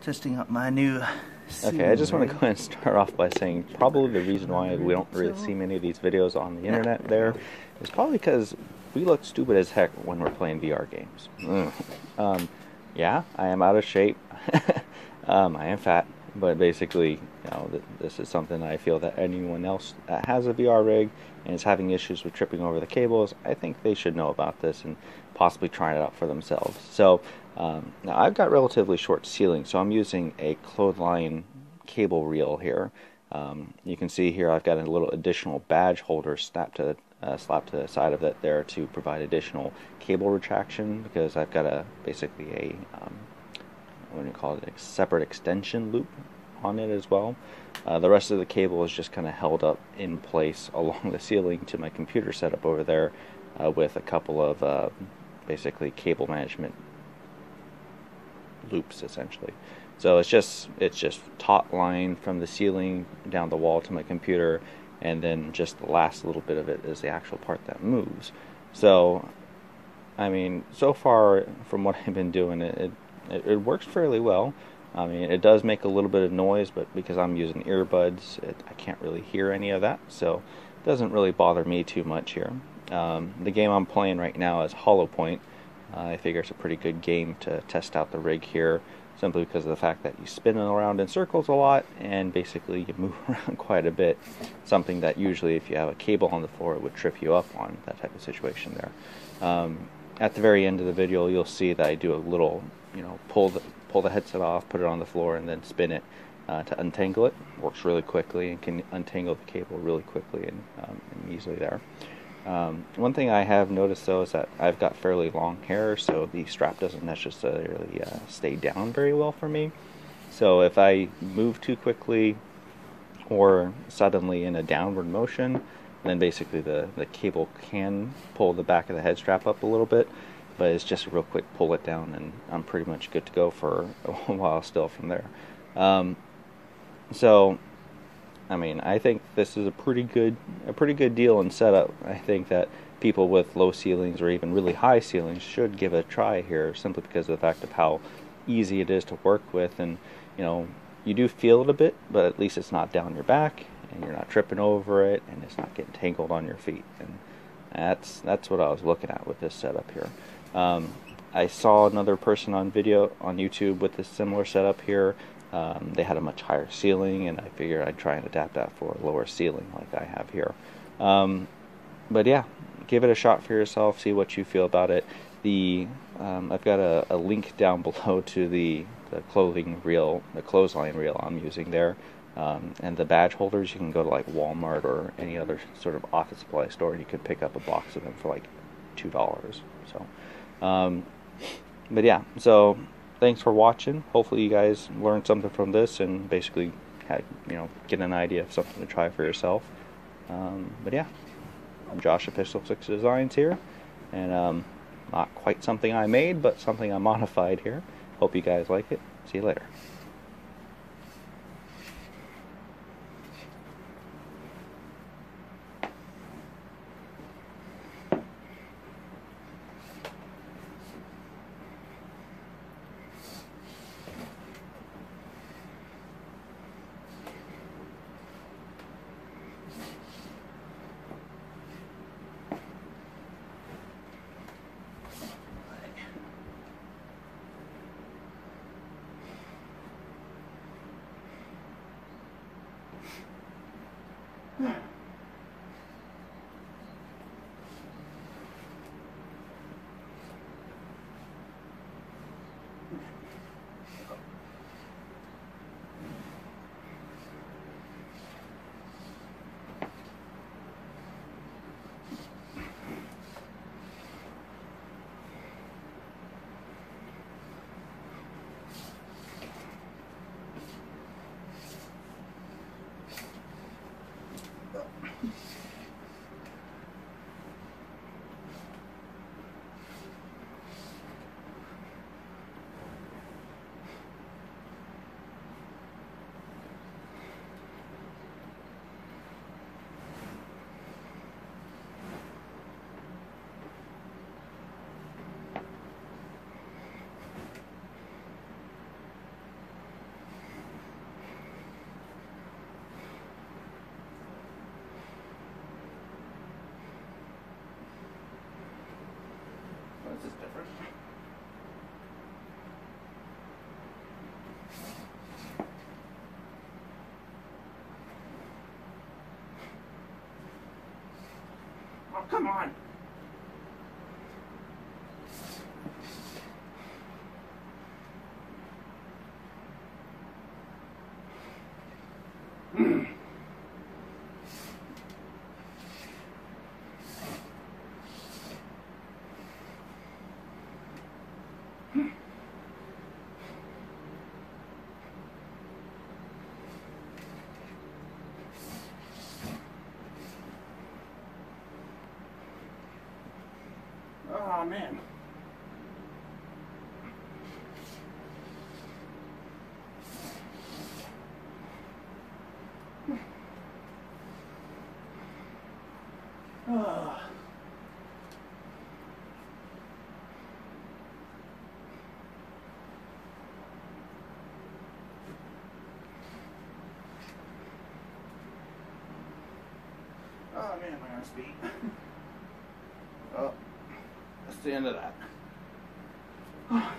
testing out my new Okay, I just want to go ahead and start off by saying probably the reason why we don't really see many of these videos on the internet there is probably because we look stupid as heck when we're playing VR games. Yeah, I am out of shape. I am fat, but basically, you know, this is something I feel that anyone else that has a VR rig and is having issues with tripping over the cables, I think they should know about this and possibly try it out for themselves. So now I've got relatively short ceilings, so I'm using a clothesline cable reel here. You can see here I've got a little additional badge holder slapped to the side of it there to provide additional cable retraction, because I've got basically a what do you call it, a separate extension loop on it as well. The rest of the cable is just kind of held up in place along the ceiling to my computer setup over there with a couple of basically cable management loops essentially. So it's just taut line from the ceiling down the wall to my computer, and then just the last little bit of it is the actual part that moves. So I mean, so far from what I've been doing, it works fairly well. I mean, it does make a little bit of noise, but because I'm using earbuds, I can't really hear any of that, so it doesn't really bother me too much here. The game I'm playing right now is Hollow Point. I figure it's a pretty good game to test out the rig here, simply because of the fact that you spin around in circles a lot, and basically you move around quite a bit. Something that usually, if you have a cable on the floor, it would trip you up on, that type of situation there. At the very end of the video, you'll see that I do a little, you know, pull the headset off, put it on the floor, and then spin it to untangle it. Works really quickly and can untangle the cable really quickly and easily there. One thing I have noticed though is that I've got fairly long hair, so the strap doesn't necessarily stay down very well for me. So if I move too quickly or suddenly in a downward motion, then basically the cable can pull the back of the head strap up a little bit, but it's just a real quick pull it down and I'm pretty much good to go for a while still from there. So I mean, I think this is a pretty good deal and setup. I think that people with low ceilings or even really high ceilings should give it a try here, simply because of the fact of how easy it is to work with. And you know, you do feel it a bit, but at least it's not down your back and you're not tripping over it, and it's not getting tangled on your feet. And that's what I was looking at with this setup here. I saw another person on video on YouTube with this similar setup here. They had a much higher ceiling, and I figured I'd try and adapt that for a lower ceiling like I have here. But yeah, give it a shot for yourself, see what you feel about it. I've got a link down below to the clothesline reel I'm using there. And the badge holders, you can go to like Walmart or any other sort of office supply store, and you can pick up a box of them for like $2. So, but yeah, so thanks for watching. Hopefully you guys learned something from this and basically get an idea of something to try for yourself. But yeah, I'm Josh at Pistol 6 Designs here, and not quite something I made, but something I modified here. Hope you guys like it. See you later. Oh, come on. Oh man. Oh. Oh man, my arms beat. Oh, that's the end of that. Oh.